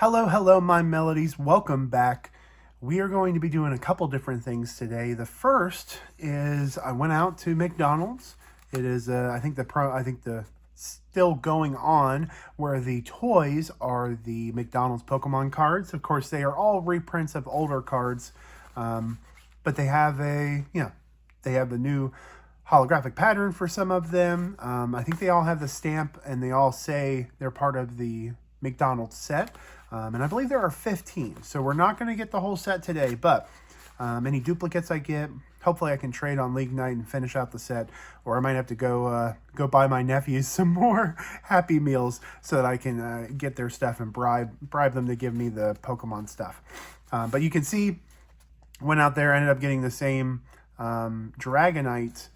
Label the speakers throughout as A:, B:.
A: Hello, my melodies. Welcome back. We are going to be doing a couple different things today. The first is I went out to McDonald's. It is, I think the still going on where the toys are the McDonald's Pokemon cards. Of course, they are all reprints of older cards, but they have they have the new holographic pattern for some of them. I think they all have the stamp and they all say they're part of the McDonald's set. And I believe there are 15. So we're not going to get the whole set today, but any duplicates I get, hopefully I can trade on League Night and finish out the set. Or I might have to go buy my nephews some more Happy Meals so that I can get their stuff and bribe them to give me the Pokemon stuff. But you can see, went out there, ended up getting the same Dragonite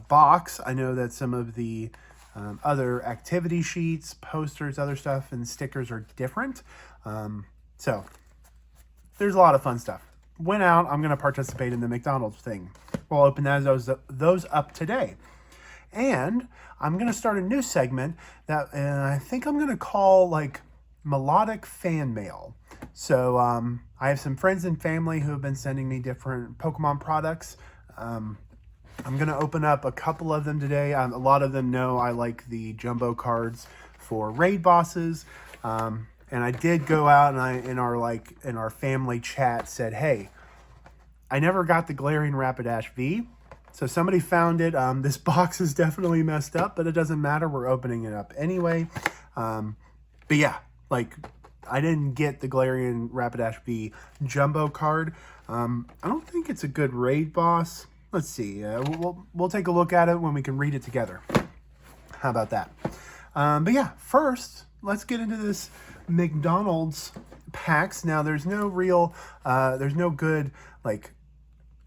A: box. I know that some of the other activity sheets, posters, other stuff, and stickers are different. So there's a lot of fun stuff. Went out. I'm going to participate in the McDonald's thing. We'll open those up today. And I'm going to start a new segment that I think I'm going to call like Melodic Fan Mail. So I have some friends and family who have been sending me different Pokemon products. I'm going to open up a couple of them today. A lot of them know I like the jumbo cards for raid bosses. And I did go out and in our family chat said, hey, I never got the Glaring Rapidash V. So somebody found it. This box is definitely messed up, but it doesn't matter. We're opening it up anyway. But yeah, like I didn't get the Glaring Rapidash V jumbo card. I don't think it's a good raid boss. Let's see. We'll take a look at it when we can read it together. How about that? But yeah, first, let's get into this McDonald's packs. Now, there's no good, like,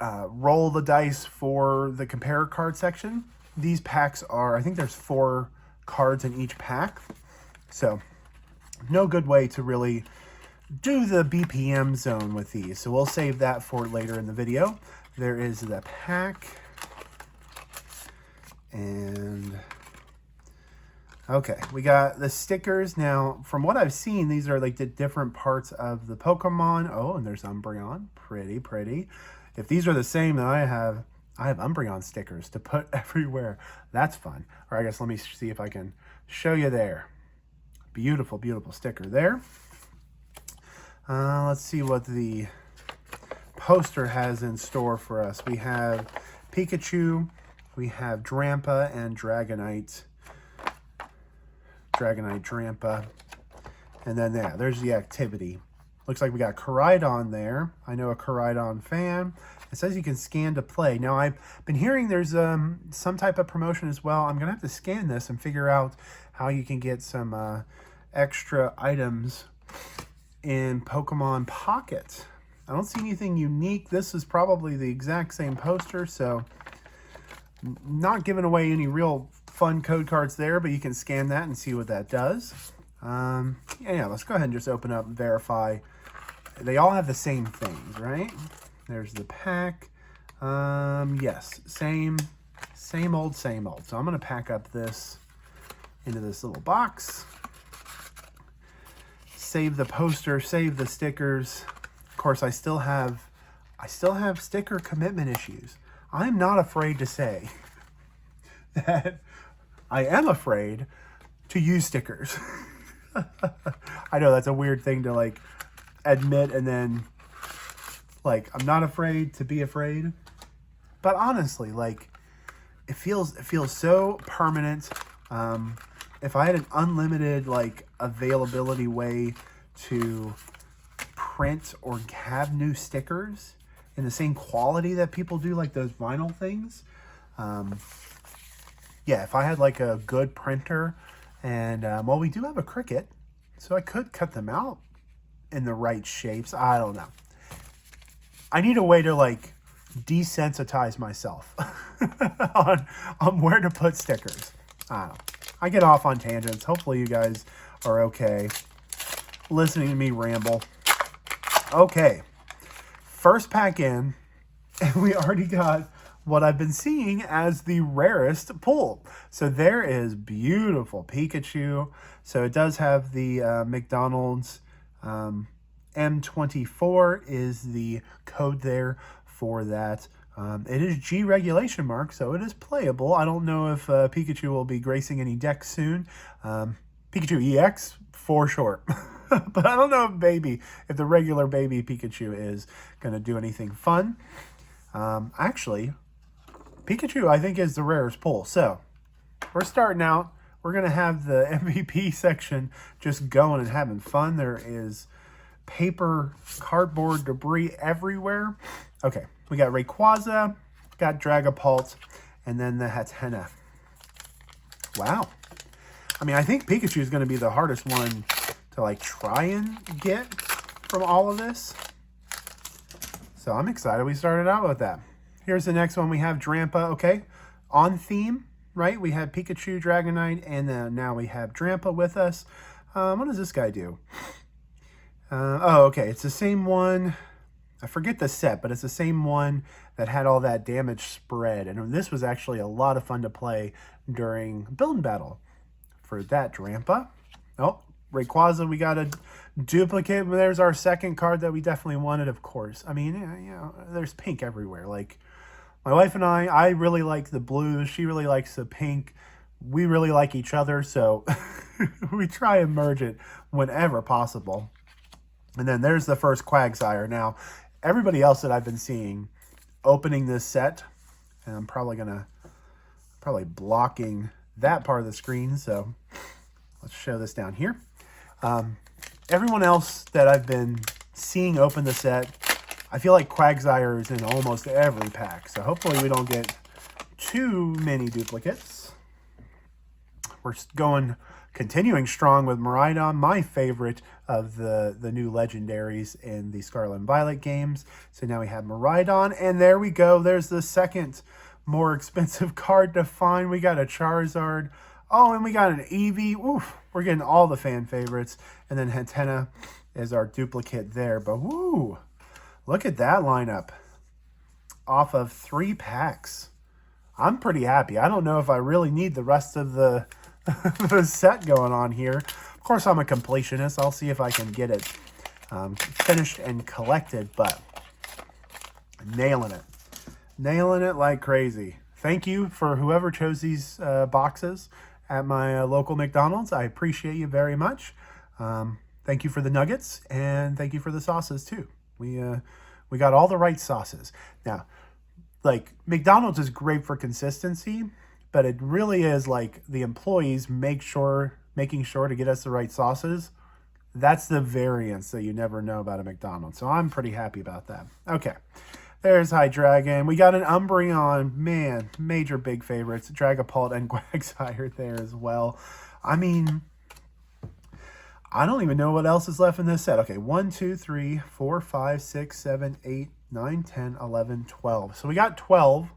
A: roll the dice for the compare card section. These packs are, I think there's 4 cards in each pack. So, no good way to really do the BPM zone with these. So, we'll save that for later in the video. There is the pack, and okay, we got the stickers. Now, from what I've seen, these are like the different parts of the Pokemon. Oh, and there's Umbreon, pretty. If these are the same, then I have Umbreon stickers to put everywhere. That's fun. Or I guess let me see if I can show you there. Beautiful sticker there. Let's see what the poster has in store for us. We have Pikachu, we have Drampa and Dragonite, Drampa, and then there's the activity. Looks like we got Koraidon there. I know a Koraidon fan. It says you can scan to play. Now I've been hearing there's some type of promotion as well. I'm gonna have to scan this and figure out how you can get some extra items in Pokemon Pocket. I don't see anything unique. This is probably the exact same poster, so not giving away any real fun code cards there, but you can scan that and see what that does. Yeah, let's go ahead and just open up and verify. They all have the same things, right? There's the pack. Yes, same old. So I'm going to pack up this into this little box. Save the poster, save the stickers. Of course, I still have sticker commitment issues. I'm not afraid to say that I am afraid to use stickers. I know that's a weird thing to like admit, and then like I'm not afraid to be afraid. But honestly, like it feels so permanent. If I had an unlimited like availability way to print or have new stickers in the same quality that people do, like those vinyl things, yeah, if I had like a good printer, and well, we do have a Cricut, so I could cut them out in the right shapes. I don't know. I need a way to like desensitize myself on where to put stickers. I don't know. I get off on tangents. Hopefully you guys are okay listening to me ramble. Okay, first pack in, and we already got what I've been seeing as the rarest pull. So there is beautiful Pikachu. So it does have the McDonald's M24 is the code there for that. It is G regulation mark, so it is playable. I don't know if Pikachu will be gracing any decks soon. Pikachu EX, for sure. But I don't know if the regular baby Pikachu is going to do anything fun. Actually, Pikachu, I think, is the rarest pull. So, we're starting out. We're going to have the MVP section just going and having fun. There is paper, cardboard, debris everywhere. Okay, we got Rayquaza, got Dragapult, and then the Hatena. Wow. I mean, I think Pikachu is going to be the hardest one to like try and get from all of this. So I'm excited we started out with that. Here's the next one. We have Drampa. Okay, on theme, right? We had Pikachu, Dragonite, and then now we have Drampa with us. What does this guy do? Oh, okay. It's the same one. I forget the set, but it's the same one that had all that damage spread. And this was actually a lot of fun to play during build battle for that Drampa. Oh, Rayquaza, we got a duplicate. There's our second card that we definitely wanted, of course. I mean, you know, there's pink everywhere. Like, my wife and I really like the blue. She really likes the pink. We really like each other, so we try and merge it whenever possible. And then there's the first Quagsire. Now, everybody else that I've been seeing opening this set, and I'm probably blocking that part of the screen, so let's show this down here. Everyone else that I've been seeing open the set, I feel like Quagsire is in almost every pack, so hopefully we don't get too many duplicates. We're continuing strong with Miraidon, my favorite of the new legendaries in the Scarlet and Violet games. So now we have Miraidon, and there we go. There's the second more expensive card to find. We got a Charizard. Oh, and we got an Eevee. Oof, we're getting all the fan favorites. And then Hatena is our duplicate there. But woo, look at that lineup off of 3 packs. I'm pretty happy. I don't know if I really need the rest of the the set going on here. Of course, I'm a completionist. I'll see if I can get it finished and collected, but nailing it. Nailing it like crazy. Thank you for whoever chose these boxes at my local McDonald's. I appreciate you very much. Thank you for the nuggets, and thank you for the sauces too. We got all the right sauces. Now, like, McDonald's is great for consistency, but it really is like the employees making sure to get us the right sauces. That's the variance that you never know about a McDonald's. So I'm pretty happy about that. Okay, there's Hydreigon. We got an Umbreon. Man, major big favorites. Dragapult and Quagsire there as well. I mean, I don't even know what else is left in this set. Okay, 1, 2, 3, 4, 5, 6, 7, 8, 9, 10, 11, 12. So we got 12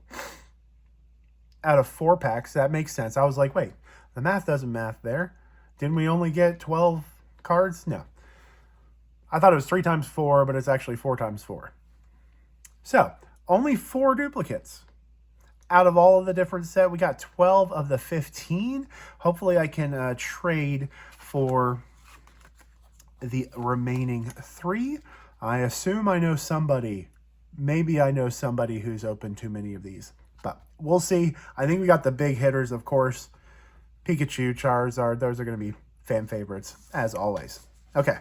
A: out of 4 packs. That makes sense. I was like, wait, the math doesn't math there. Didn't we only get 12 cards? No. I thought it was 3 times 4, but it's actually 4 times 4. So, only 4 duplicates out of all of the different set. We got 12 of the 15. Hopefully I can trade for the remaining 3. I assume I know somebody. Maybe I know somebody who's opened too many of these. But we'll see. I think we got the big hitters, of course. Pikachu, Charizard, those are going to be fan favorites, as always. Okay,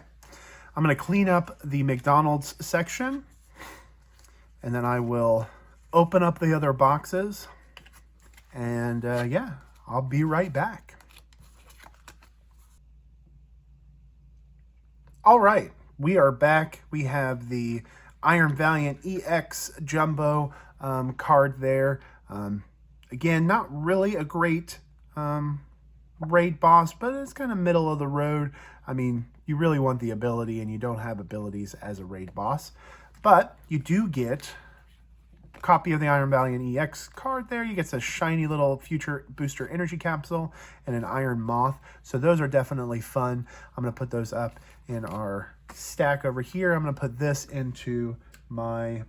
A: I'm going to clean up the McDonald's section, and then I will open up the other boxes, and yeah, I'll be right back. All right, we are back. We have the Iron Valiant EX Jumbo card there. Again, not really a great raid boss, but it's kind of middle of the road. I mean, you really want the ability, and you don't have abilities as a raid boss. But you do get a copy of the Iron Valiant EX card there. You get a shiny little future booster energy capsule and an Iron Moth. So those are definitely fun. I'm going to put those up in our stack over here. I'm going to put this into my,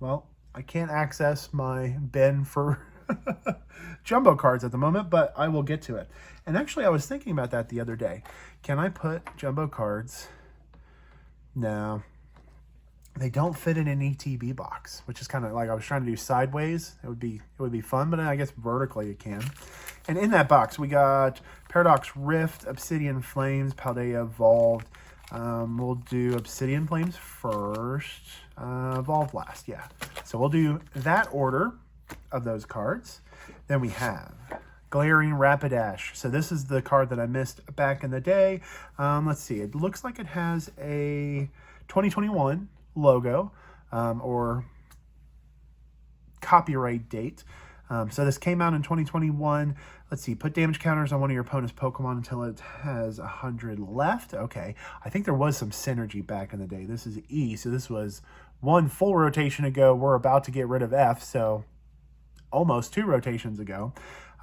A: well, I can't access my bin for jumbo cards at the moment, but I will get to it. And actually, I was thinking about that the other day. Can I put jumbo cards No. They don't fit in an ETB box, which is kind of like I was trying to do sideways. It would be fun, but I guess vertically it can. And in that box, we got Paradox Rift, Obsidian Flames, Paldea Evolved. We'll do Obsidian Flames first, Evolved last, yeah. So we'll do that order of those cards. Then we have Glaring Rapidash. So this is the card that I missed back in the day. Let's see. It looks like it has a 2021 logo or copyright date. So this came out in 2021. Let's see. Put damage counters on one of your opponent's Pokemon until it has 100 left. Okay. I think there was some synergy back in the day. This is E. So this was one full rotation ago. We're about to get rid of F. So almost 2 rotations ago.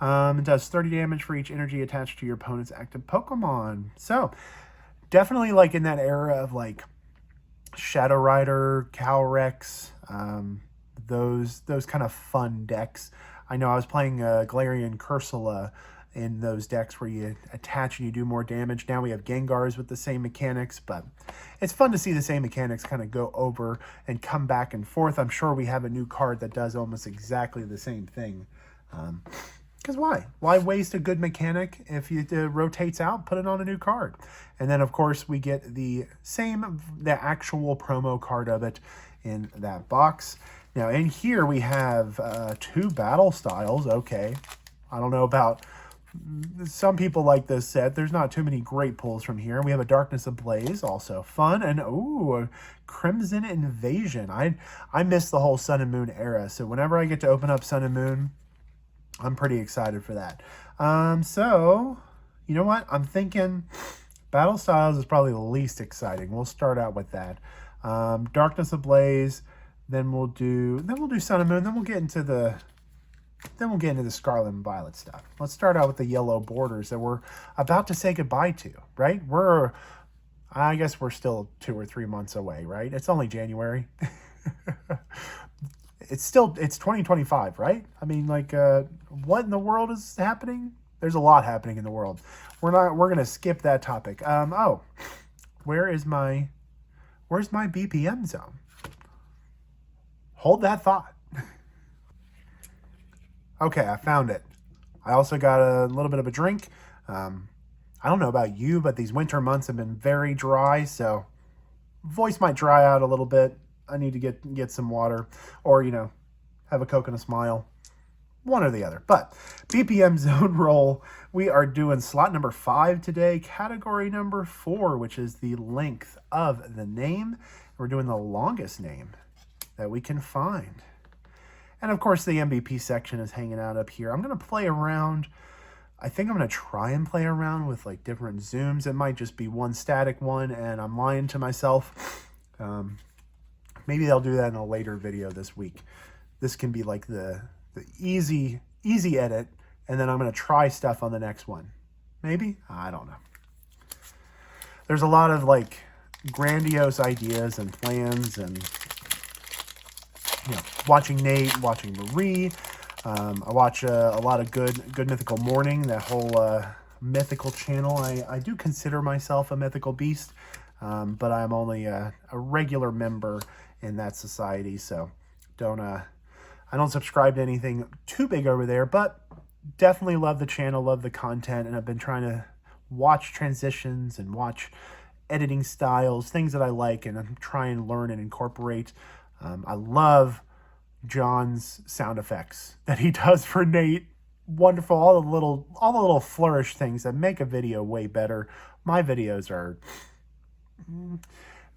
A: It does 30 damage for each energy attached to your opponent's active Pokemon. So definitely like in that era of like Shadow Rider, Calyrex, those kind of fun decks. I know I was playing Galarian Cursula in those decks where you attach and you do more damage. Now we have Gengars with the same mechanics, but it's fun to see the same mechanics kind of go over and come back and forth. I'm sure we have a new card that does almost exactly the same thing. Because why? Why waste a good mechanic if it rotates out, put it on a new card? And then, of course, we get the actual promo card of it in that box. Now, in here, we have 2 battle styles. Okay. I don't know about... Some people like this set. There's not too many great pulls from here. We have a Darkness Ablaze, also fun. And, ooh, a Crimson Invasion. I miss the whole Sun and Moon era. So whenever I get to open up Sun and Moon, I'm pretty excited for that. So, you know what? I'm thinking Battle Styles is probably the least exciting. We'll start out with that. Darkness Ablaze, then we'll do Sun and Moon, then we'll get into the Scarlet and Violet stuff. Let's start out with the yellow borders that we're about to say goodbye to, right? I guess we're still 2 or 3 months away, right? It's only January. It's 2025, right? I mean, like, what in the world is happening? There's a lot happening in the world. We're going to skip that topic. Where's my BPM zone? Hold that thought. Okay, I found it. I also got a little bit of a drink. I don't know about you, but these winter months have been very dry, so voice might dry out a little bit. I need to get some water or, have a Coke and a smile. One or the other. But BPM zone roll, we are doing slot number 5 today, category number 4, which is the length of the name. We're doing the longest name that we can find. And of course, the MVP section is hanging out up here. I'm going to play around. I think I'm going to try and play around with like different zooms. It might just be one static one, and I'm lying to myself. Maybe they'll do that in a later video this week. This can be like the easy edit, and then I'm going to try stuff on the next one. Maybe? I don't know. There's a lot of like grandiose ideas and plans, and watching Nate, watching Marie. I watch a lot of Good Mythical Morning, that whole mythical channel. I do consider myself a mythical beast, but I'm only a regular member in that society, so I don't subscribe to anything too big over there, but definitely love the channel, love the content, and I've been trying to watch transitions and watch editing styles, things that I like, and I'm trying to learn and incorporate. I love John's sound effects that he does for Nate. Wonderful, all the little flourish things that make a video way better. My videos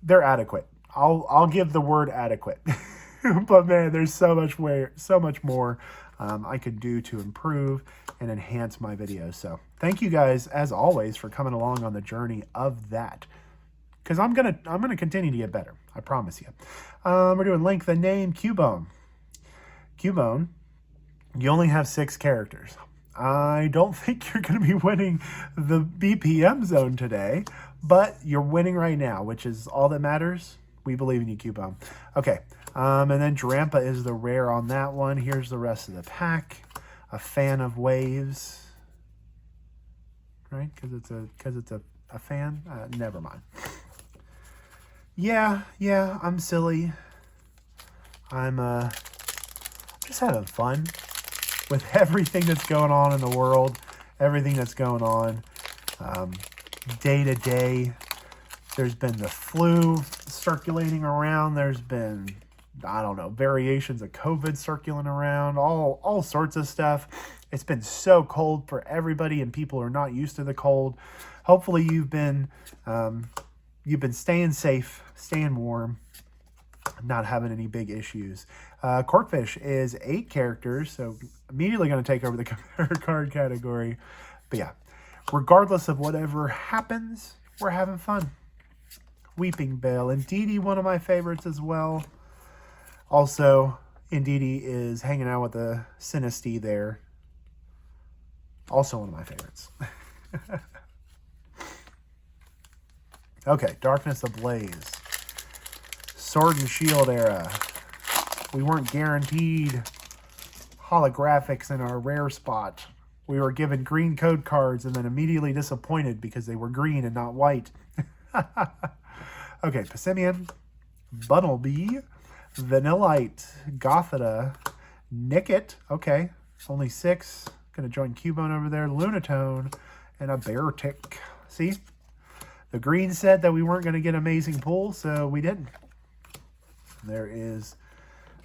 A: they're adequate. I'll give the word adequate. But man, there's so much more I could do to improve and enhance my videos. So thank you guys, as always, for coming along on the journey of that. Because I'm gonna continue to get better. I promise you. We're doing length of name, Cubone. Cubone, you only have 6 characters. I don't think you're going to be winning the BPM zone today, but you're winning right now, which is all that matters. We believe in you, Cubone. Okay, and then Drampa is the rare on that one. Here's the rest of the pack. A Fan of Waves, right? Because it's a fan. Never mind. Yeah, I'm silly. I'm just having fun with everything that's going on in the world, everything that's going on day to day. There's been the flu circulating around. There's been, I don't know, variations of COVID circulating around, all sorts of stuff. It's been so cold for everybody, and people are not used to the cold. Hopefully you've been staying safe, staying warm, not having any big issues. Corkfish is 8 characters, so immediately going to take over the compare card category. But yeah, regardless of whatever happens, we're having fun. Weeping Bell. Indeedee, one of my favorites as well. Also, Indeedee is hanging out with the Sinistea there. Also one of my favorites. Okay, Darkness Ablaze. Sword and Shield era. We weren't guaranteed holographics in our rare spot. We were given green code cards and then immediately disappointed because they were green and not white. Okay, Passimian, Bunnelby, Vanillite, Gothita, Nickit, okay, only 6. Gonna join Cubone over there, Lunatone, and a Beartic. See? The green said that we weren't gonna get amazing pull, so we didn't. There is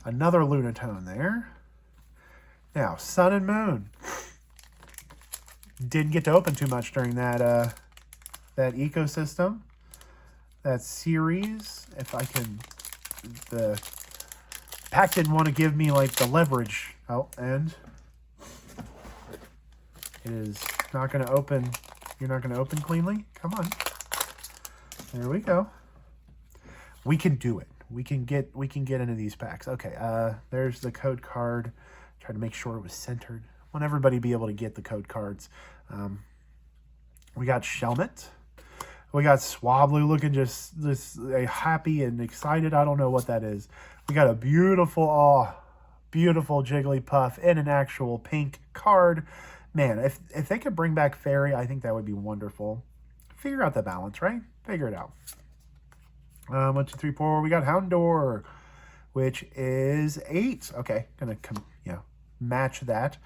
A: another Lunatone there. Now, Sun and Moon. Didn't get to open too much during that that ecosystem. That series, if I can, the pack didn't want to give me like the leverage. Oh, and it is not going to open. You're not going to open cleanly? Come on. There we go. We can do it. We can get into these packs. Okay, there's the code card. Try to make sure it was centered. Want everybody to be able to get the code cards. We got Shelmet. We got Swablu looking just happy and excited. I don't know what that is. We got a beautiful Jigglypuff in an actual pink card. Man, if they could bring back Fairy, I think that would be wonderful. Figure out the balance, right? Figure it out. 1, 2, 3, 4. We got Houndour, which is 8. Okay, gonna match that.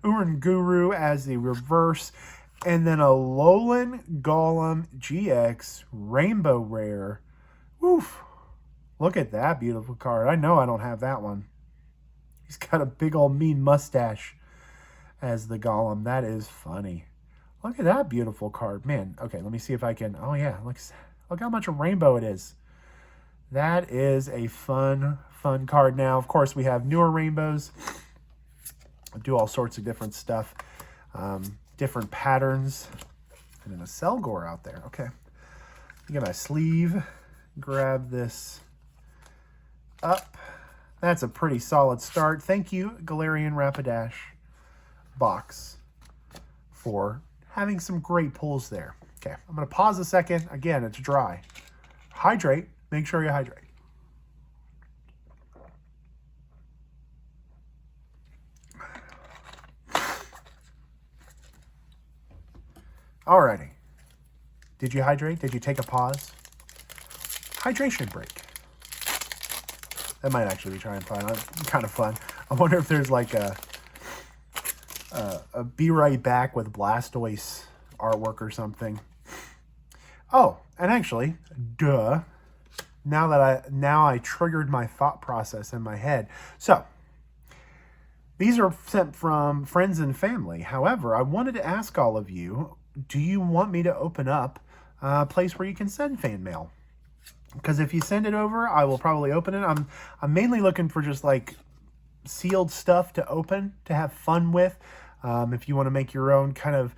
A: Uranguru as the reverse. And then a Alolan Golem GX Rainbow Rare. Oof. Look at that beautiful card. I know I don't have that one. He's got a big old mean mustache as the Golem. That is funny. Look at that beautiful card. Man, okay, let me see if I can. Oh, yeah. Look how much a rainbow it is. That is a fun card. Now, of course, we have newer rainbows. Do all sorts of different stuff. Different patterns. And then a Selgor out there. Okay. Get my sleeve. Grab this up. That's a pretty solid start. Thank you, Galarian Rapidash box, for having some great pulls there. Okay, I'm going to pause a second. Again, it's dry. Hydrate. Make sure you hydrate. Alrighty. Did you hydrate? Did you take a pause? Hydration break. That might actually be kind of fun. I wonder if there's like a Be Right Back with Blastoise artwork or something. Oh, and actually, duh. Now I triggered my thought process in my head. So, these are sent from friends and family. However, I wanted to ask all of you, do you want me to open up a place where you can send fan mail? Because if you send it over, I will probably open it. I'm mainly looking for just like sealed stuff to open, to have fun with. If you want to make your own kind of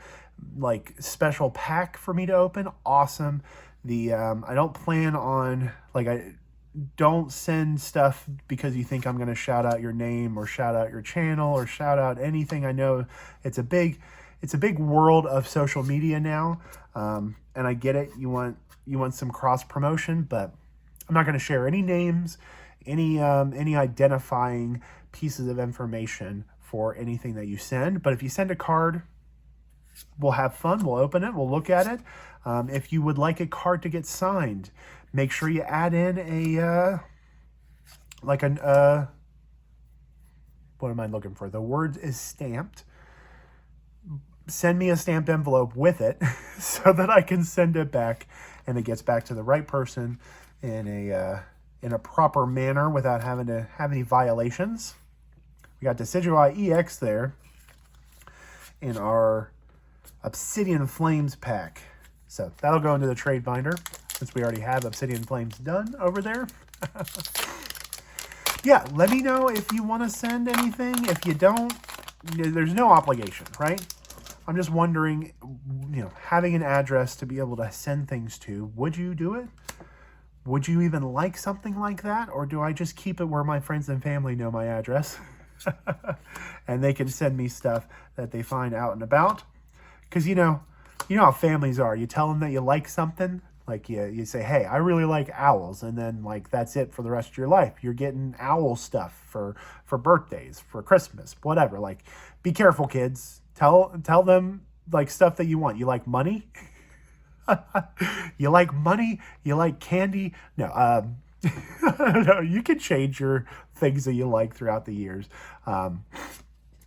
A: like special pack for me to open, awesome. I don't plan on, like, I don't send stuff because you think I'm going to shout out your name or shout out your channel or shout out anything. I know it's a big world of social media now, and I get it. You want some cross promotion, but I'm not going to share any names, any identifying pieces of information for anything that you send. But if you send a card, we'll have fun. We'll open it. We'll look at it. If you would like a card to get signed, make sure you add in a, what am I looking for? The word is stamped. Send me a stamped envelope with it so that I can send it back and it gets back to the right person in a proper manner without having to have any violations. We got Decidueye EX there in our Obsidian Flames pack. So that'll go into the trade binder since we already have Obsidian Flames done over there. Yeah, let me know if you want to send anything. If you don't, there's no obligation, right? I'm just wondering, having an address to be able to send things to, would you do it? Would you even like something like that? Or do I just keep it where my friends and family know my address? And they can send me stuff that they find out and about? Because, you know how families are. You tell them that you like something. Like you say, hey, I really like owls. And then that's it for the rest of your life. You're getting owl stuff for birthdays, for Christmas, whatever. Be careful, kids. Tell them stuff that you want. You like money? You like money? You like candy? No, no, you can change your things that you like throughout the years.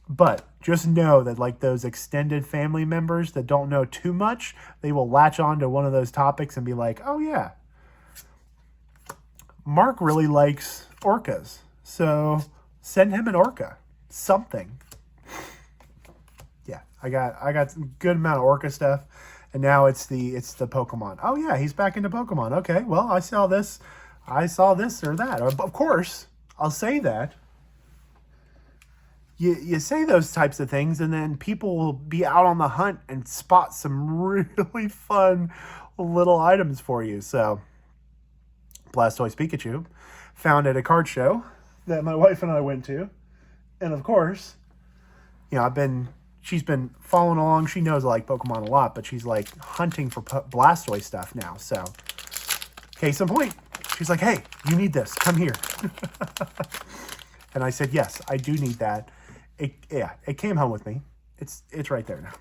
A: But just know that those extended family members that don't know too much, they will latch on to one of those topics and be like, oh yeah, Mark really likes orcas. So send him an orca, something. Yeah, I got some good amount of orca stuff. And now it's the Pokemon. Oh yeah, he's back into Pokemon. Okay, well, I saw this or that. Of course, I'll say that. You say those types of things, and then people will be out on the hunt and spot some really fun little items for you. So, Blastoise Pikachu, found at a card show that my wife and I went to. And of course, she's been following along. She knows I like Pokemon a lot, but she's hunting for Blastoise stuff now. So, case in point, she's like, hey, you need this. Come here. And I said, yes, I do need that. It came home with me. It's right there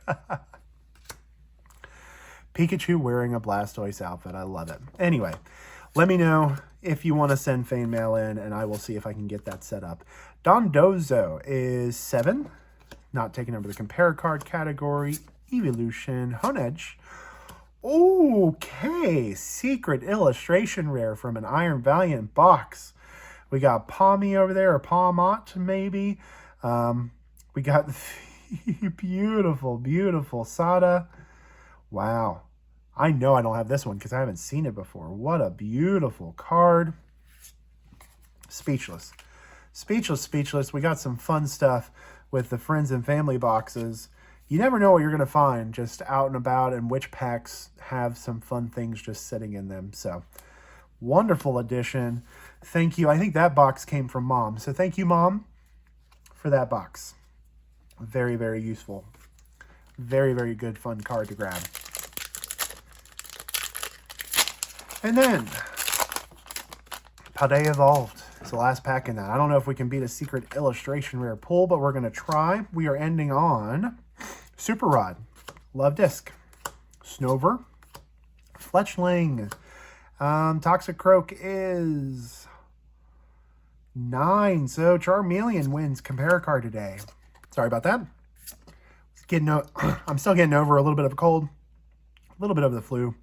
A: now. Pikachu wearing a Blastoise outfit. I love it. Anyway, let me know if you want to send fan mail in, and I will see if I can get that set up. Dondozo is 7. Not taking over the compare card category. Evolution. Honedge. Okay. Secret illustration rare from an Iron Valiant box. We got Palmy over there, or Palmot, maybe. We got the beautiful, beautiful Sada. Wow. I know I don't have this one because I haven't seen it before. What a beautiful card. Speechless. Speechless, speechless. We got some fun stuff with the friends and family boxes. You never know what you're going to find just out and about, and which packs have some fun things just sitting in them. So, wonderful addition. Thank you. I think that box came from Mom. So thank you, Mom, for that box. Very, very useful. Very, very good, fun card to grab. And then, Paldea Evolved. It's the last pack in that. I don't know if we can beat a secret illustration rare pull, but we're going to try. We are ending on Super Rod, Love Disc, Snover, Fletchling. Toxic Croak is 9. So Charmeleon wins compare card today. Sorry about that. I'm still getting over a little bit of a cold, a little bit of the flu.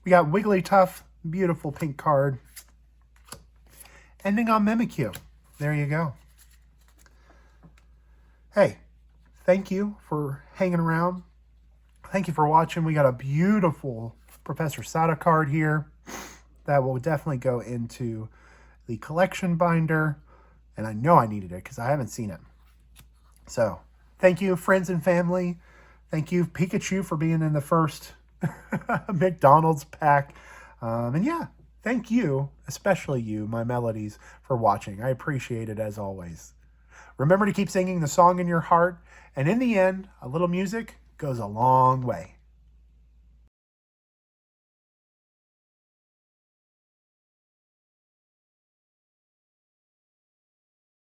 A: We got Wigglytuff, beautiful pink card. Ending on Mimikyu. There you go. Hey, thank you for hanging around. Thank you for watching. We got a beautiful Professor Sada card here that will definitely go into the collection binder. And I know I needed it because I haven't seen it. So, thank you, friends and family. Thank you, Pikachu, for being in the first McDonald's pack. And yeah, thank you, especially you, my Melodies, for watching. I appreciate it as always. Remember to keep singing the song in your heart. And in the end, a little music goes a long way.